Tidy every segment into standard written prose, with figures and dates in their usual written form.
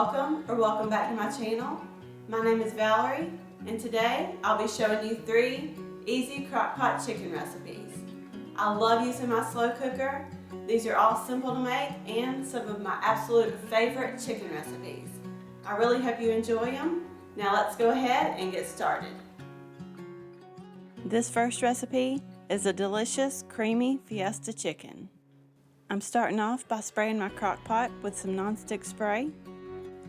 Welcome back to my channel. My name is Valerie, and today I'll be showing you 3 easy crock-pot chicken recipes. I love using my slow cooker. These are all simple to make and some of my absolute favorite chicken recipes. I really hope you enjoy them. Now let's go ahead and get started. This first recipe is a delicious creamy Fiesta chicken. I'm starting off by spraying my crock pot with some nonstick spray.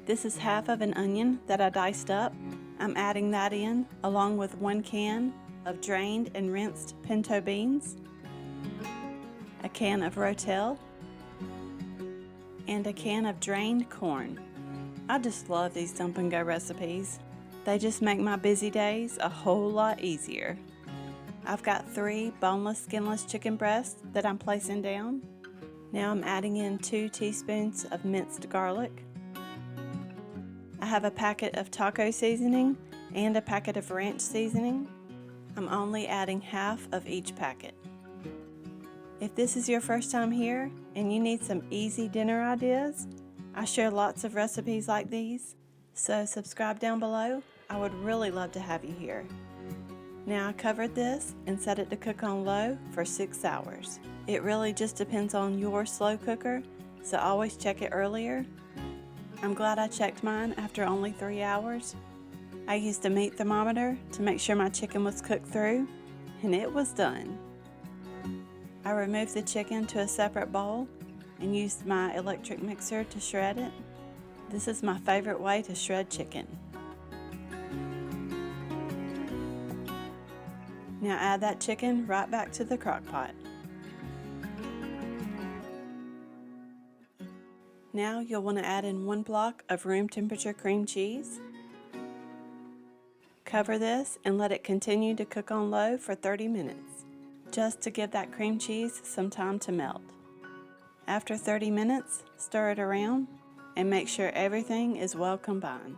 This is half of an onion that I diced up. I'm adding that in along with 1 can of drained and rinsed pinto beans, a can of rotel, and a can of drained corn. I just love these dump and go recipes. They just make my busy days a whole lot easier. I've got 3 boneless, skinless chicken breasts that I'm placing down. Now I'm adding in 2 teaspoons of minced garlic. I have a packet of taco seasoning and a packet of ranch seasoning. I'm only adding half of each packet. If this is your first time here and you need some easy dinner ideas, I share lots of recipes like these, so subscribe down below. I would really love to have you here. Now I covered this and set it to cook on low for 6 hours. It really just depends on your slow cooker, so always check it earlier. I'm glad I checked mine after only 3 hours. I used a meat thermometer to make sure my chicken was cooked through, and it was done. I removed the chicken to a separate bowl and used my electric mixer to shred it. This is my favorite way to shred chicken. Now add that chicken right back to the crock pot. Now you'll want to add in 1 block of room temperature cream cheese. Cover this and let it continue to cook on low for 30 minutes, just to give that cream cheese some time to melt. After 30 minutes, stir it around and make sure everything is well combined.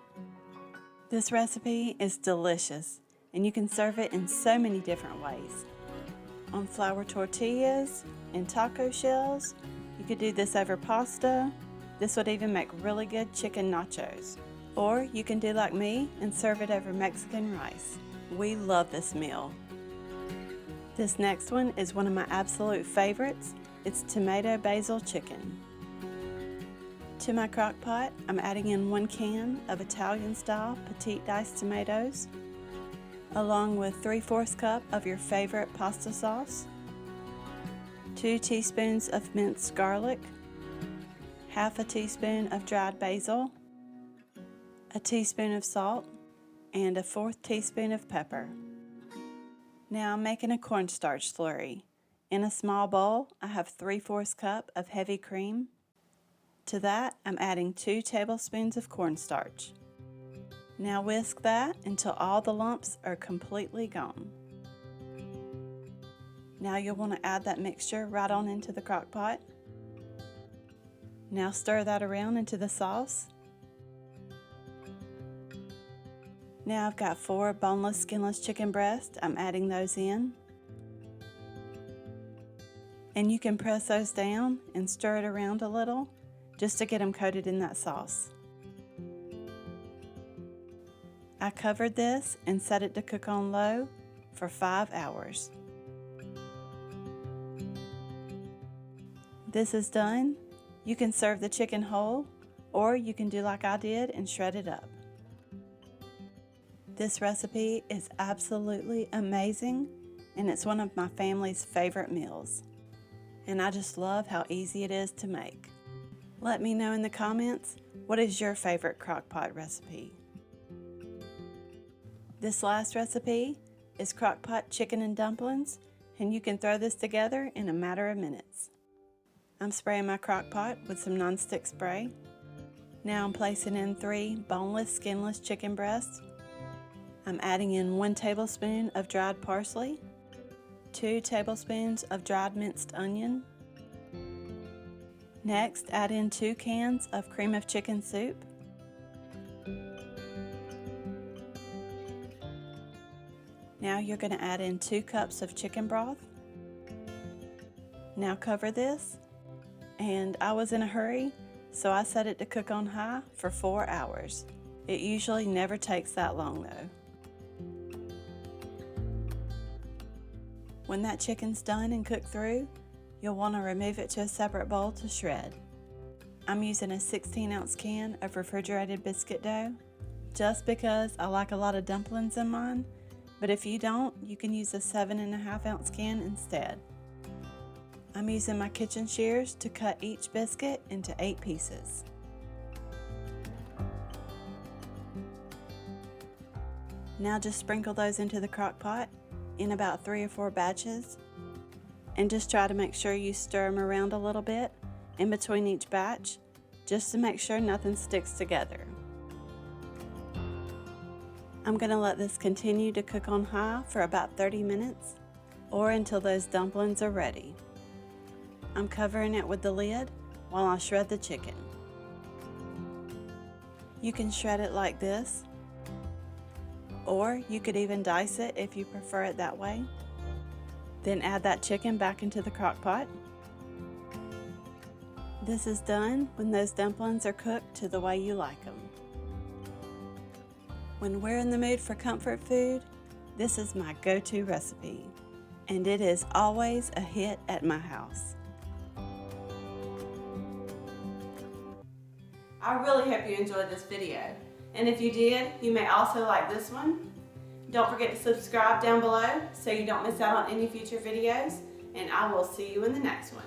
This recipe is delicious and you can serve it in so many different ways. On flour tortillas, in taco shells, you could do this over pasta. This would even make really good chicken nachos. Or you can do like me and serve it over Mexican rice. We love this meal. This next one is one of my absolute favorites. It's tomato basil chicken. To my crock pot, I'm adding in 1 can of Italian style petite diced tomatoes, along with 3/4 cup of your favorite pasta sauce, 2 teaspoons of minced garlic, half a teaspoon of dried basil, a teaspoon of salt, and a 1/4 teaspoon of pepper. Now I'm making a cornstarch slurry. In a small bowl, I have 3/4 cup of heavy cream. To that, I'm adding 2 tablespoons of cornstarch. Now whisk that until all the lumps are completely gone. Now you'll want to add that mixture right on into the crock pot. Now stir that around into the sauce. Now I've got 4 boneless, skinless chicken breasts. I'm adding those in. And you can press those down and stir it around a little just to get them coated in that sauce. I covered this and set it to cook on low for 5 hours. This is done. You can serve the chicken whole, or you can do like I did and shred it up. This recipe is absolutely amazing, and it's one of my family's favorite meals. And I just love how easy it is to make. Let me know in the comments, what is your favorite crock pot recipe? This last recipe is crock pot chicken and dumplings, and you can throw this together in a matter of minutes. I'm spraying my crock pot with some nonstick spray. Now I'm placing in 3 boneless, skinless chicken breasts. I'm adding in 1 tablespoon of dried parsley, 2 tablespoons of dried minced onion. Next, add in 2 cans of cream of chicken soup. Now you're going to add in 2 cups of chicken broth. Now cover this. And I was in a hurry, so I set it to cook on high for 4 hours. It usually never takes that long though. When that chicken's done and cooked through, you'll want to remove it to a separate bowl to shred. I'm using a 16-ounce can of refrigerated biscuit dough, just because I like a lot of dumplings in mine, but if you don't, you can use a 7.5-ounce can instead. I'm using my kitchen shears to cut each biscuit into 8 pieces. Now just sprinkle those into the crock pot in about 3 or 4 batches, and just try to make sure you stir them around a little bit in between each batch, just to make sure nothing sticks together. I'm going to let this continue to cook on high for about 30 minutes, or until those dumplings are ready. I'm covering it with the lid while I shred the chicken. You can shred it like this, or you could even dice it if you prefer it that way. Then add that chicken back into the crock pot. This is done when those dumplings are cooked to the way you like them. When we're in the mood for comfort food, this is my go-to recipe, and it is always a hit at my house. I really hope you enjoyed this video, and if you did, you may also like this one. Don't forget to subscribe down below so you don't miss out on any future videos, and I will see you in the next one.